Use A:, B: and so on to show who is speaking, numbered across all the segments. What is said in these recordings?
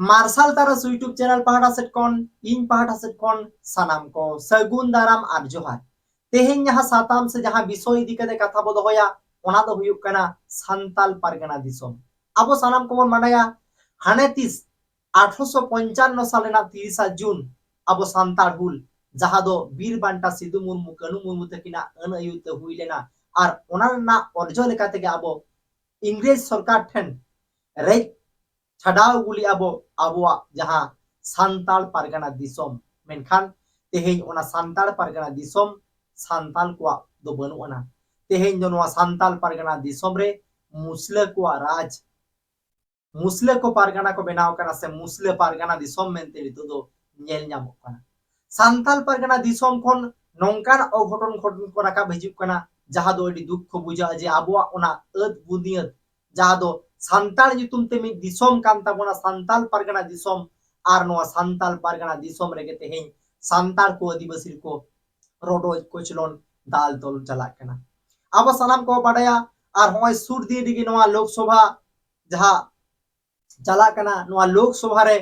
A: Martial तारस YouTube channel पहाड़ा set कौन इन पहाड़ा सेट कौन सानाम को सगुन दाराम आर जोहार तेहेन जहां साताम से जहां विषय इदी कते कथा बो दोहया ओना दो हुयुक कना सान्ताल पारगना दिसोम आबो सानाम को बन बाडाया हाने तीस 1855 साल रेना 30 जून आबो सान्ताल हुल जहां दो बीर बांटा सिदु मुर्मू कनु मुर्मू तकिना अन अयुते हुई लेना आर ओना ना अर्जो लेकाते के आबो इंग्रेज सरकार ठेन रेज छाड़ाव गुली आबो आबोआ जहां सान्ताल पारगना दिसोम मेनखान तेहेन ओना सान्ताल पारगना दिसोम सान्ताल को दो बनुआना तेहेन जो नोआ सान्ताल पारगना दिसोम रे मुसले को राज मुसले को पारगना को बनाव कना से मुसले पारगना दिसोम मेनते नितो दो नेल ᱧᱟᱢᱚᱜ कना सान्ताल पारगना दिसोम खन नोंकान अघटन घटन को राका हिजुग कना जहां दो अडी दुख बुझा जे आबोआ ओना अद बुनियत जहां दो सान्ताल जुतुम ते मिद दिसोम कान ताबोना सान्ताल पारगना दिसोम आर नोआ सान्ताल पारगना दिसोम रेगे तेहेन सान्ताल को आदिवासी को रोडो कोचलोन दाल तोल चला कना अब सनाम को बाडया आर होय सुर दिए दिगे नोआ लोकसभा जहां चला कना नोआ लोकसभा रे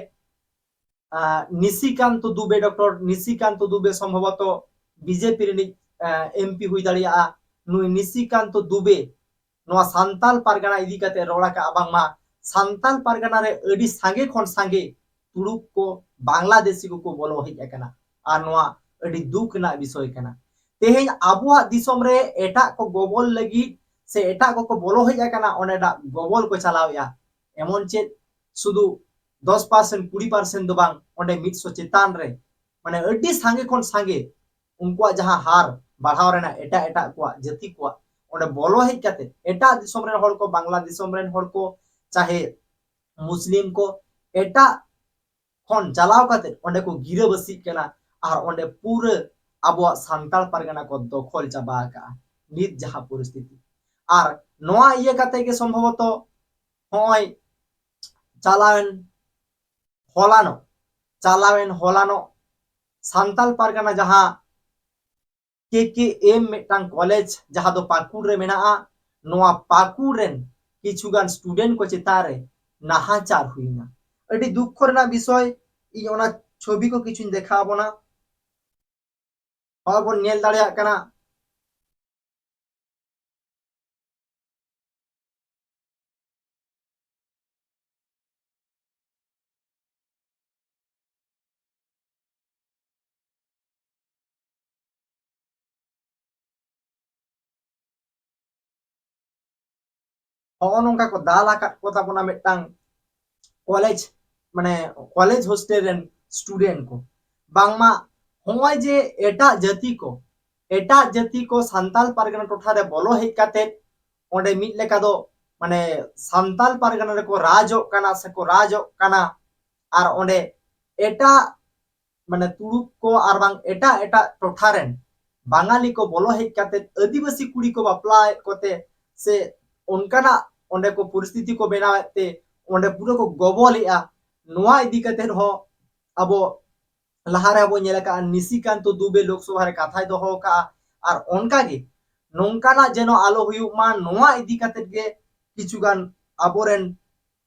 A: निशिकांत दुबे डॉक्टर निशिकांत दुबे संभवत बीजेपी रे एमपी हुई दाड़िया नुई निशिकांत दुबे नोआ सान्ताल पारगना इदी कते रोड़ा का बांगमा सान्ताल पारगना रे अडी सांगे खन सांगे तुड़ुक को बांग्लादेशी को बोलो हेज कना आर नोआ अडी दुख ना विषय कना तेहेन आबुआ दिसोम रे एटा को गोबल लगी से एटा को बोलो हेज कना ओनेडा गोबल को चलावया एमन चेत शुधु 10% 20% दो बांग ओंडे 100 चेतान रे माने अडी सांगे खन सांगे उनको जहां हार बढ़ाव रेना एटा एटा को जाति को ओंडे बोलो हेज कते एटा दिसोम रे हर को बांग्ला दिसोम रे हर को चाहे मुस्लिम को एटा खन चलाव कते ओंडे को गिरे बसी केना आर ओंडे पूरे आबो सान्ताल पारगना को दखल चाबा का नित जहां परिस्थिति आर नोआ इये कते के संभवत होय चालावेन होलानो सान्ताल पारगना जहां के एम मेटांग कॉलेज जहां दो पाकुड़ रे मेना नोआ पाकुड़ रेन किछुगान स्टूडेंट को चेतारे नाहाचार हुईना अडी दुख रेना विषय इ ओना छवि को किछु देखा बोना और बोन नेल दाड़िया कना नोंका को दाला को ताबोना मेटांग कॉलेज माने कॉलेज हॉस्टल रेन स्टूडेंट को बांगमा होय जे एटा जाति को सान्ताल पारगना टोठा रे बोलो हेज काते ओंडे मिद लेका दो माने सान्ताल पारगना रे को राजो कना से को राजो कना आर ओंडे एटा माने तुड़ुक को आर बांग एटा एटा टोठा रेन बांगाली को बोलो हेज काते आदिवासी कुड़ी को बापला कोते से उनकाना ओंडे को परिस्थिति को बनावते ओंडे पूरा को गोबोलिया नोआ इदी कते हो अबो लहारे अबो नेलका निशिकांत दुबे लोकसभा रे कथाय दोहो का आर ओनका गे नोंकाना जेनो आलो हुयु मा नोआ इदी कते गे किछुगान आबोरेन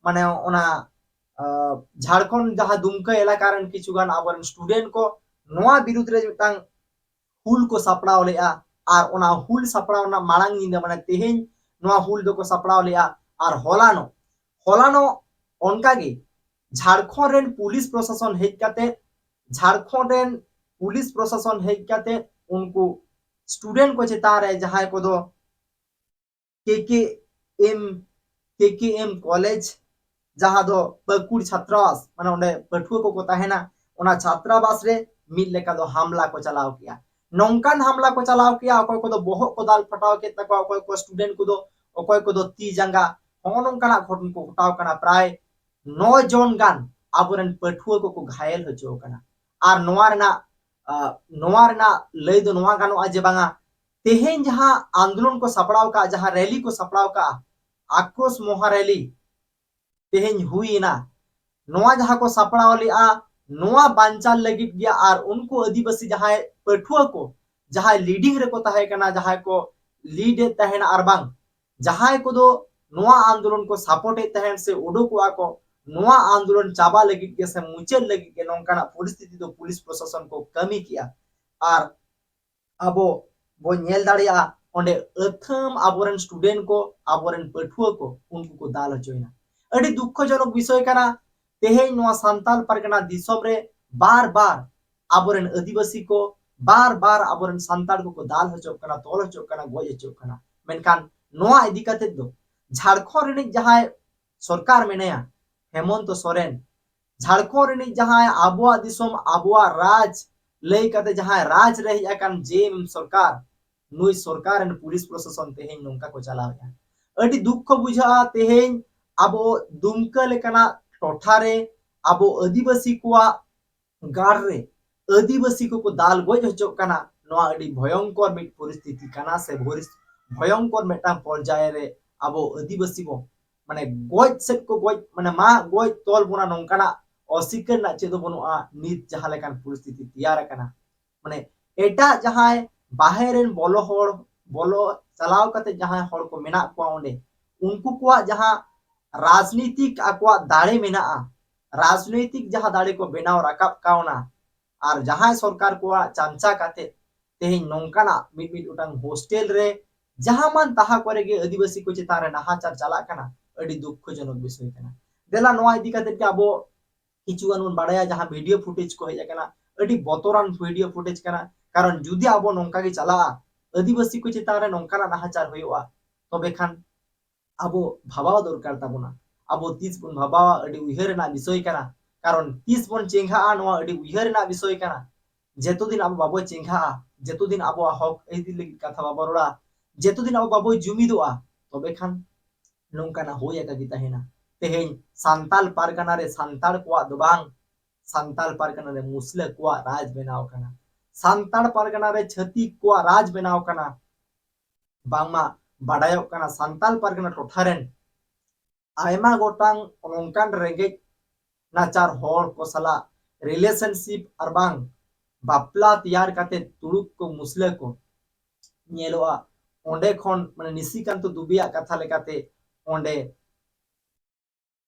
A: माने ओना झारखंड जहां दुमका इलाका रेन किछुगान आबोरेन स्टूडेंट को नोआ विरुद्ध रे मिटांग हुल को सापड़ाव लेआ आर ओना हुल सापड़ाव ना मांग निंदा माने तेहेन नोआ हुल दो को सापड़ाव लेआ आर होलानो ओनका गे झारखंड रेन पुलिस प्रशासन हेज काते झारखंड रेन पुलिस प्रशासन हेज काते उनको स्टूडेंट को चेता रे जहां को दो केकेएम कॉलेज जहां दो पाकुड़ छात्रावास माने ओंडे पठुआ को ताहेना ओना छात्रावास रे मिल लेका दो हमला को चलाव किया नौकान हमला को चलाव किया अकोय को दो बोहो को दाल फटाव के तक अकोय को स्टूडेंट को दो अकोय को दो ती जंगा नौकाना घटन को घटाव कना प्राय 9 जन गान आबोरेन पठुआ को घायल होचो कना आर नोआ रेना लय दो नोआ गानो आज बांगा तेहेन जहां आंदोलन को सपड़ाव का जहां रैली को सपड़ाव का आक्रोश मोहा रैली तेहेन हुई ना नोआ जहां को सपड़ाव लिया नोआ बांचाल लगित गया आर उनको आदिवासी जहां पठुआ को जहां लीडिंग रे को ताहे कना जहां को लीड तहेन आर बांग जहां को दो नोआ आंदोलन को सपोर्ट तहेन से उडुकुआ को नोआ आंदोलन चाबा लगित के से मुचाद लगित के नोंकाना परिस्थिति दो पुलिस प्रशासन को कमी किया और अबो बो नेल दाड़िया ओंडे अथम आबोरन स्टूडेंट को आबोरन पठुआ को उनको को दाल हचोइना अड़ी दुखजनक विषय कना तेहें नोआ सांताल परगना दिसोम रे बार बार आबोरन आदिवासी को बार बार आबोरन सांताल को दाल हचो कना तोल हचो कना गोज हचो कना मेनखान नोआ इदी कते दो झारखंड रे जहां सरकार मेनेया हेमंत सोरेन झारखंड रे जहां आबुआ दिसोम आबुआ राज लई कते जहां राज रही अकन जेम सरकार नुई सरकार एंड पुलिस प्रशासन तेहें नोंका को चलाया अड़ी दुख बुझा तेहें आबो दुमका लेकना टोठा रे आबो आदिवासी कुआ गाड़ रे आदिवासी को दाल गोज हचो कना नोआ अड़ी भयंकर मिट परिस्थिति कना से भयंकर मेटा पर्याय रे आबो आदिवासी को माने गोज सेट को गोज माने मा गोज तोल बुना नोंकाना असिकर ना चेदो बनुआ नित जहां लेकान परिस्थिति तैयार कना माने एटा जहां बाहेरेन बोलो चलाव कते जहां हड़ को मेना को ओंडे उनको को जहां राजनीतिक आकवा दाड़े मेना राजनीतिक जहां दाड़े को बेनाव राकाब कावना और जहां सरकार को चांचा काते तेहे नोंकाना मिट उटांग हॉस्टेल रे जहां मान ताहा करे गे आदिवासी को चितारे नाहाचार चला कना अड़ी दुखजनक विषय कना देला नोआ इदी कते के आबो किचुगान उन बाड़ाया जहां वीडियो फुटेज को हेज कना अड़ी बतोरान वीडियो फुटेज कना कारण जुदी आबो नोंका गे चला आदिवासी को चितारे नोंकाना नाहाचार होयोआ तबे खान आबो भाबाव दरकार ताबोना आबो तीस बन भाबावा अड़ी उयहर ना विषय कना कारण तीस बन चेंघा नोआ अड़ी उयहर ना विषय कना जेतो दिन आबो बाबो चेंघा जेतो दिन आबो हक एदी लगी कथा बाबो रोड़ा जेतो दिन आबो बाबो जुमिदोआ तबे खान नोंकाना होया का गिता हेना तेहें सांताल पारगना रे सांताल को दुबांग सांताल पारगना रे मुस्ले को राज बनाव कना सांताल पारगना रे छती को राज बनाव कना बांगमा बाडायो कना सांताल पारगना टोठारेन आयमा गोटांग नोंकान रेगे नाचार होड़ को सला रिलेशनशिप अरबांग बापला तैयार काते तुड़ुक को मुस्ले को नेलोआ ओंडे खन माने निशिकांत दुबिया कथा लेकाते ओंडे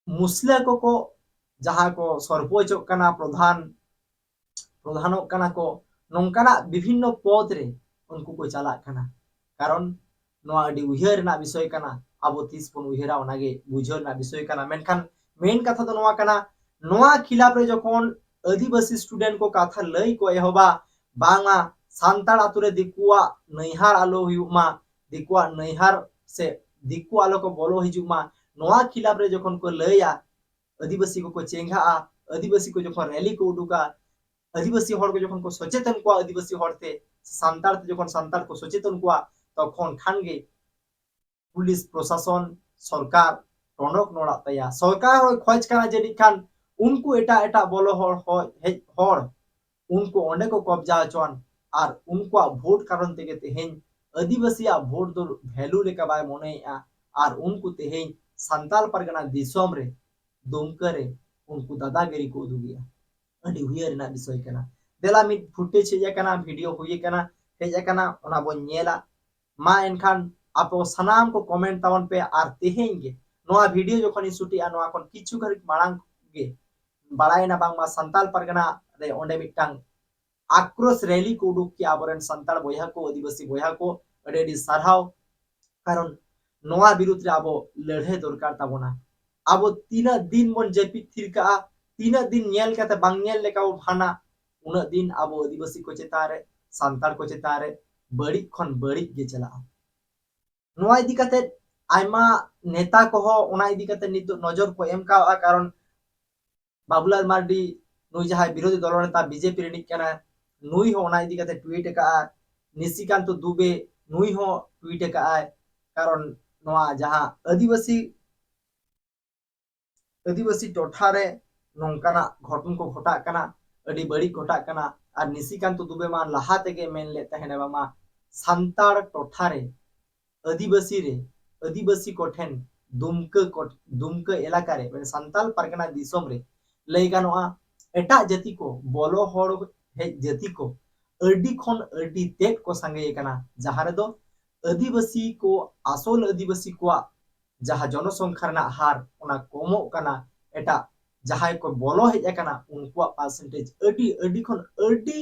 A: मुस्ले को जहां को सरपंच कना प्रधानों कना को नोंकाना विभिन्न पद रे उनको को चला कना कारण नोआ अडी उयहर ना विषय कना आबो तीस पन उयहरा ओनागे बुझर ना विषय कना मेनखान मेन कथा तो नोआ कना नोआ खिलाफ रे जखन आदिवासी स्टूडेंट को कथा लई को एहोबा बांगा सांताल आतुरे दिकुआ नैहार आलो हुयुमा दिकुआ नैहार से दिकु आलो को बोलो हिजुमा नोआ खिलाफ रे जखन को लया आदिवासी को चेंघा आदिवासी को जखन रैली को उडुका आदिवासी हड़ को जखन को सचेतन को आदिवासी हड़ते सांताल जखन सांताल को सचेतन को तखन खान गे पुलिस प्रशासन सरकार टनक नोड़ा तया सरकार खोज कना जेडी खान उनको एटा एटा बोलो हड़ उनको ओंडे को कब्जा चोन और उनको वोट कारण तेगे तेहें आदिवासी वोट दो वैल्यू लेका बाय मने और उनको तेहें सांताल परगना दिसोम रे दुमकरे उनको दादागिरी को उदुगिया अडी हुयर ना विषय कना देला मिट फुटेज हेज कना वीडियो हुई कना हेज कना ओना बो नेला मा एनखान आपो सनाम को कमेंट तावन पे आर तेहें गे नोआ वीडियो जखन शूटी आ नोआ कोन किछु घरी मांग गे बाड़ायना बांगमा सांताल परगना रे ओंडे मिटांग आक्रोश रैली को उडुक के आबरन सांताल बोया को आदिवासी बोया को अडेडी सारहाव कारण नोआ विरुद्ध रे आबो लड़े दरकार ताबोना आबो तीना दिन बन जेपी थिरका तीना दिन नेल काते बांग नेल लेका भाना उना दिन आबो आदिवासी को चेतारे सांताल को चेतारे बड़ी खन बड़ी गे चला नोआ इदी काते आयमा नेता को हो ओना इदी काते नित नजर को एम का कारण बाबूलाल मार्डी नुई जहां विरोधी दल नेता बीजेपी रे निकना नुई हो ओना इदी काते ट्वीट का निशिकांत दुबे नुई हो ट्वीट का कारण नोआ जहां आदिवासी टोठा रे नोंकाना घटन को घटा कना अडी बड़ी घटा कना और निशिकांत दुबे मा लहा तेगे मेन ले तहेने बामा सांताल टोठा रे आदिवासी कोठेन दुमक एलाका रे माने सांताल परगना दिसोम रे लई गानोआ एटा जाति को बोलो हड़ हे जाति को अडी खन अडी तेट को संगे कना जहां रे दो आदिवासी को आसल आदिवासी को जहां जनसंख्या रना हार ओना कमो कना एटा जहां को बोलो हेज अकना उनकुआ परसेंटेज अडी अडी खन अडी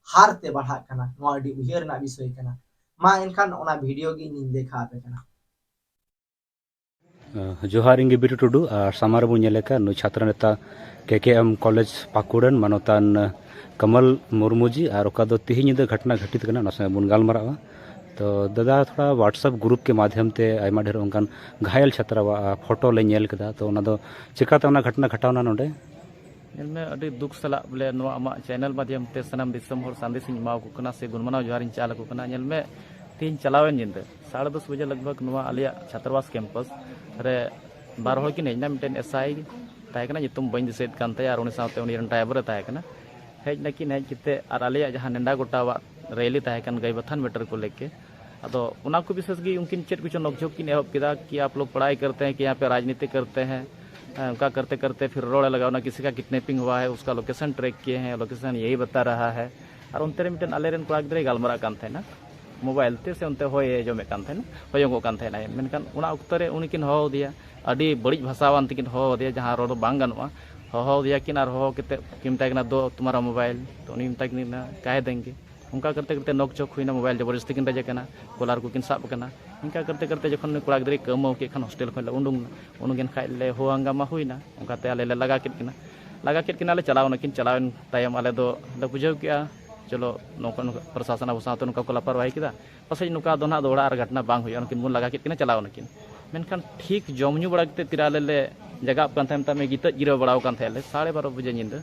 A: हारते बढ़ा कना नवा अडी उयहर ना विषय कना मा एनखान ओना वीडियो गी नी देखा पे कना
B: जोहार इंगे बिटू टुडू और सामार बो नेलेका नु छात्र नेता केकेएम कॉलेज पाकुड़न मानोतान कमल मुर्मू जी और ओका दो तिहि निदा घटना घटित कना नसे बुन गालमारावा तो दादा थोड़ा व्हाट्सएप ग्रुप के माध्यम ते आयमा ढेर उनकान घायल छात्रावा फोटो ले नेल कदा तो ओना दो चिकाते ओना घटना घटावना नोडे
C: नेल में अडी दुख सला बोले नो आमा चैनल माध्यम ते सनम दिसम होर संदेश इन माव को कना से गुणमाना जोहारिन चाल को कना नेल में तीन चलावेन जिंदे 10:30 बजे लगभग नुआ आलिया छात्रावास कैंपस रे 12 हॉल की नेजना मिटेन एसआई ताय कना नितुम बइन दिसेत कानते और उनी साथे उनी रन ड्राइवर ताय कना हेज नकी नेज किते और आलिया जहां नेंडा गोटावा रैली ताय कन गई बथान मीटर को लेके अदो उना को विशेष की उनकिन चेट कुछ नोकझोंक की एहब किदा कि आप लोग पढ़ाई करते हैं कि यहाँ पे राजनीति करते हैं उनका करते करते फिर रोड लगाना किसी का किडनैपिंग हुआ है उसका लोकेशन ट्रैक किए हैं लोकेशन यही बता रहा है और उनते मिटन आलेरन कोड़ा गिद्रे गालमारा कान थे ना मोबाइल ते से उनते होय जो में कान थे ना होयंगो कान थे ना मेनकान उना उक्तरे उनकिन हो दिया अडी बड़ी भाषावान तिकिन हो दिया जहां रोड बांग गनवा हो दिया किन और हो केते किमता किना दो तुम्हारा मोबाइल तो उनी मिता किना काहे देंगे उनका करते करते नोक चोक हुई ना मोबाइल जबरदस्ती किन रजे कना कोलार को किन साब कना इनका करते करते जखन कोड़ा गिद्रे कमो के खन हॉस्टल खन उंडुंग उनगिन खाइले हो हंगामा हुईना उनका ते आले लगा किन ले चलाव नकिन चलावन तायम आले दो बुझाव किया चलो नौकन प्रशासन अब साथ नुका को लापरवाही किदा पसे नुका दो ना दौड़ा और घटना बांग हुई उनकिन मुन लगा किन चलाव नकिन मेनखान ठीक जमन्यू बड़ा किते तिराले ले जगह कान थाम तामे गीत जिरो बड़ाव कान थाले 12:30 बजे निंद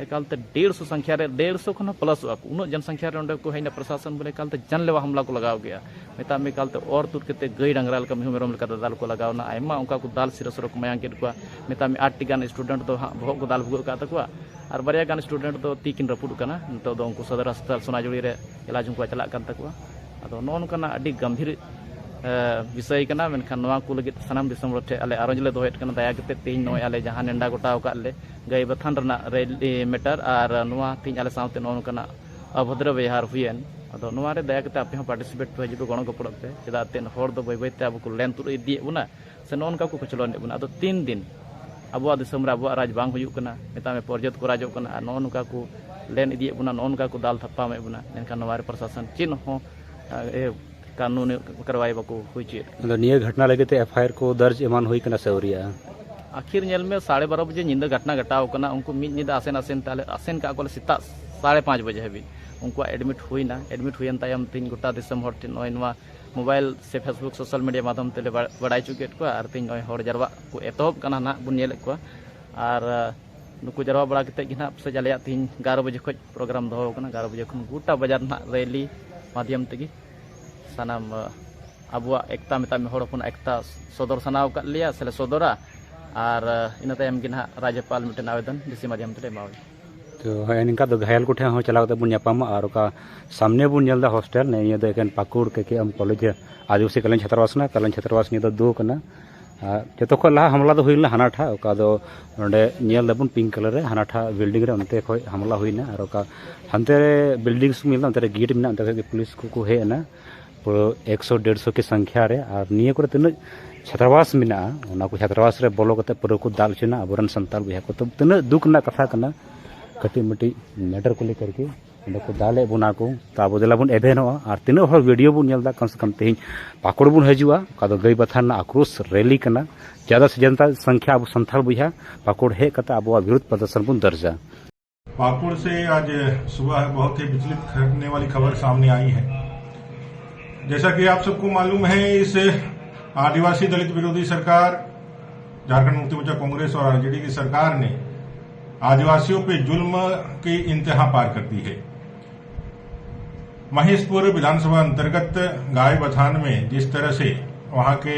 C: एकालते 150 संख्या रे 150 खन प्लस उन जनसंख्या रे ओंडे को हैना प्रशासन बोले कालते जानलेवा हमला को लगाव गया मेता में कालते और तुर केते गई डंगराल का मिहु मेरम लका दाल को लगावना आयमा उनका को दाल सिरसरो को मायांग केद को मेता में 8 गान स्टूडेंट तो भोग को दाल भुग का तकवा और बारिया गान स्टूडेंट तो तीकिन रपुड कना तो दो उनको सदर अस्पताल सोनाजुड़ी रे इलाज उनको चला कान तकवा अदो नोन कना अडी गंभीर विषय कना मेनखान नवा को लगित सनाम दिसम रठे आले आरोजले दोहेट कना दया कते तीन नय आले जहां नेंडा गोटाव का ले गई बथान रना रैली मेटर और नवा तीन आले साउते नोन कना अभद्र व्यवहार हुएन अदो नवा रे दया कते आपे हो पार्टिसिपेट पे हिजु गणो गपड़ पे चदा तेन होर दो बय ते अब को लेन तुर इदी बुना से नोन का को खचलोन बुना अदो 3 दिन अबुआ दिसम रे अबुआ राज बांग हुयु कना मेता में पर्जत को राजो कना नोन का को लेन इदी बुना नोन का को दाल थप्पा में बुना नेनका नवा रे प्रशासन चिन हो कानून करवाई बको हुई चेत
B: निये घटना लगे ते एफआईआर को दर्ज एमान हुई कना सौरिया
C: आखिर नेल में 12:30 बजे निंदा घटना घटाव कना उनको मिद निदा आसेन ताले आसेन का को सिता 5:30 बजे हबी उनको एडमिट हुईन तायम 3 गोटा दिसम हर टिन नोय मोबाइल से फेसबुक सोशल मीडिया माध्यम ते बड़ाई चुकेट को और 3 नोय हर जरवा को एतोब कना ना बुन नेल को और नुकु जरवा बड़ा कते कि ना से जलिया 11 बजे खज प्रोग्राम दहो कना 11 बजे खन गोटा बाजार ना रैली माध्यम तेगी सानाम अबुआ एकता मेता में हर अपन एकता सदर सनाव का लिया से सदरा और इन तायम कि ना राज्यपाल मिटन आवेदन डीसी माध्यम ते मावे
B: तो है इनका तो घायल को ठे हो चलाव ते बुन यापामा और का सामने बुन नेलदा हॉस्टल ने ये देखन पाकुड़ के हम कॉलेज आदिवासी कल्याण छात्रावास ने तो दो कना जतो को ला हमला दो हुइला हनाठा ओका दो नडे नेल दबुन पिंक कलर रे हनाठा बिल्डिंग रे उनते खय हमला हुइना और का हनते बिल्डिंग सु मिलना उनते गेट मिलना उनते पुलिस को हेना 100-150 की संख्या रे और निये को तिन छात्रावास मिना ओना को छात्रावास रे बोलो कते पुरो को दाल चना अबरन संताल बिहा को तिन दुख ना कथा कना कटी मटी मैटर को लेकर के उन को दाले बुना को ताबो देला बुन एभेनो और तिन हर वीडियो बुन नेलदा कम से कम तेही पाकुड़ बुन हजुआ का दो गई बथान ना आक्रोश रैली कना ज्यादा से जनता संख्या अब संथाल बुझा पाकुड़ हे कता अब विरोध प्रदर्शन बुन दर्जा
D: पाकुड़ से आज सुबह बहुत ही विचलित करने वाली खबर सामने आई है। जैसा कि आप सबको मालूम है, इस आदिवासी दलित विरोधी सरकार झारखंड मुक्ति मोर्चा कांग्रेस और आरजेडी की सरकार ने आदिवासियों पे जुल्म की इंतहा पार कर दी है। महेशपुर विधानसभा अंतर्गत गाय बथान में जिस तरह से वहां के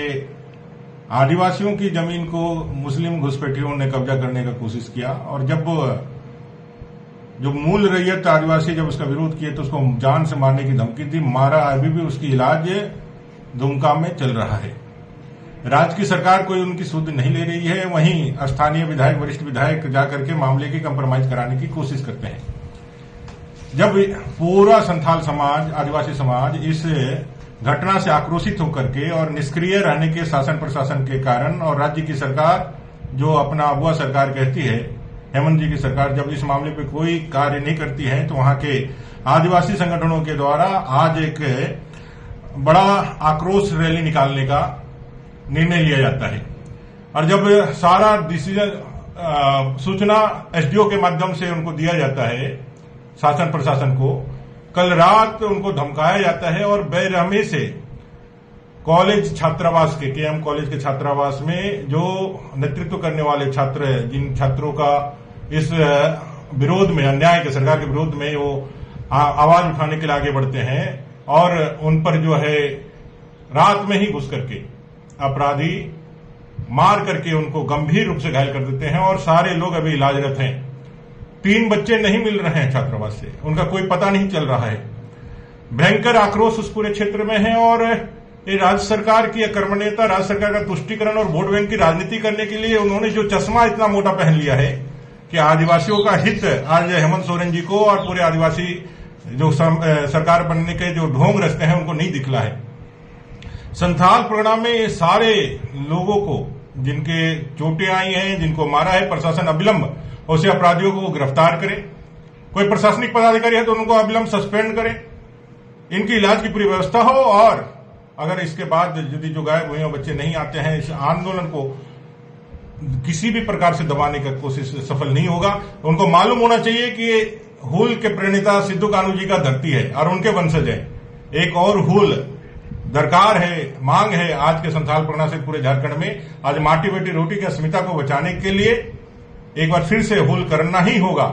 D: आदिवासियों की जमीन को मुस्लिम घुसपैठियों ने कब्जा करने का कोशिश किया और जब जो मूल रैयत आदिवासी जब उसका विरोध किए तो उसको जान से मारने की धमकी दी, मारा। अभी भी उसकी इलाज दुमका में चल रहा है। राज्य की सरकार कोई उनकी सुध नहीं ले रही है। वहीं स्थानीय विधायक, वरिष्ठ विधायक जाकर के मामले की कंप्रोमाइज कराने की कोशिश करते हैं। जब पूरा संथाल समाज, आदिवासी समाज इस घटना से आक्रोशित होकर के और निष्क्रिय रहने के शासन प्रशासन के कारण और राज्य की सरकार जो अपना अगुआ सरकार कहती है, हेमंत जी की सरकार, जब इस मामले पे कोई कार्य नहीं करती है तो वहां के आदिवासी संगठनों के द्वारा आज एक बड़ा आक्रोश रैली निकालने का निर्णय लिया जाता है। और जब सारा डिसीजन सूचना एसडीओ के माध्यम से उनको दिया जाता है, शासन प्रशासन को, कल रात उनको धमकाया जाता है और बेरहमी से कॉलेज छात्रावास के केएम कॉलेज के छात्रावास में जो नेतृत्व करने वाले छात्र, जिन छात्रों का इस विरोध में, अन्याय के, सरकार के विरोध में वो आवाज उठाने के लिए आगे बढ़ते हैं और उन पर जो है रात में ही घुस करके अपराधी मार करके उनको गंभीर रूप से घायल कर देते हैं और सारे लोग अभी इलाजरत हैं। 3 बच्चे नहीं मिल रहे हैं छात्रावास से, उनका कोई पता नहीं चल रहा है। भयंकर आक्रोश उस पूरे क्षेत्र में है और ये राज्य सरकार की अकर्मण्यता, राज्य सरकार का तुष्टीकरण और वोट बैंक की राजनीति करने के लिए उन्होंने जो चश्मा इतना मोटा पहन लिया है कि आदिवासियों का हित आज हेमंत सोरेन जी को और पूरे आदिवासी जो सरकार बनने के जो ढोंग रचते हैं उनको नहीं दिखला है। संथाल प्रोग्राम में ये सारे लोगों को जिनके चोटें आई हैं, जिनको मारा है, प्रशासन अविलंब उसे अपराधियों को गिरफ्तार करे। कोई प्रशासनिक पदाधिकारी है तो उनको अविलंब सस्पेंड करे, इनकी इलाज की पूरी व्यवस्था हो और अगर इसके बाद यदि जो गायब हुए बच्चे नहीं आते हैं, इस आंदोलन को किसी भी प्रकार से दबाने का कोशिश सफल नहीं होगा। उनको मालूम होना चाहिए कि ये हूल के प्रणेता सिद्धू कान्हू जी का धरती है और उनके वंशज है। एक और हूल दरकार है, मांग है आज के संथाल परगना से पूरे झारखंड में। आज माटी बेटी रोटी की अस्मिता को बचाने के लिए एक बार फिर से हूल करना ही होगा।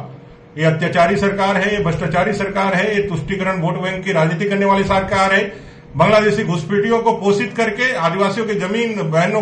D: ये अत्याचारी सरकार है, ये भ्रष्टाचारी सरकार है, ये तुष्टीकरण वोट बैंक की राजनीति करने वाली सरकार है। बांग्लादेशी घुसपैठियों को पोषित करके आदिवासियों की जमीन, बहनों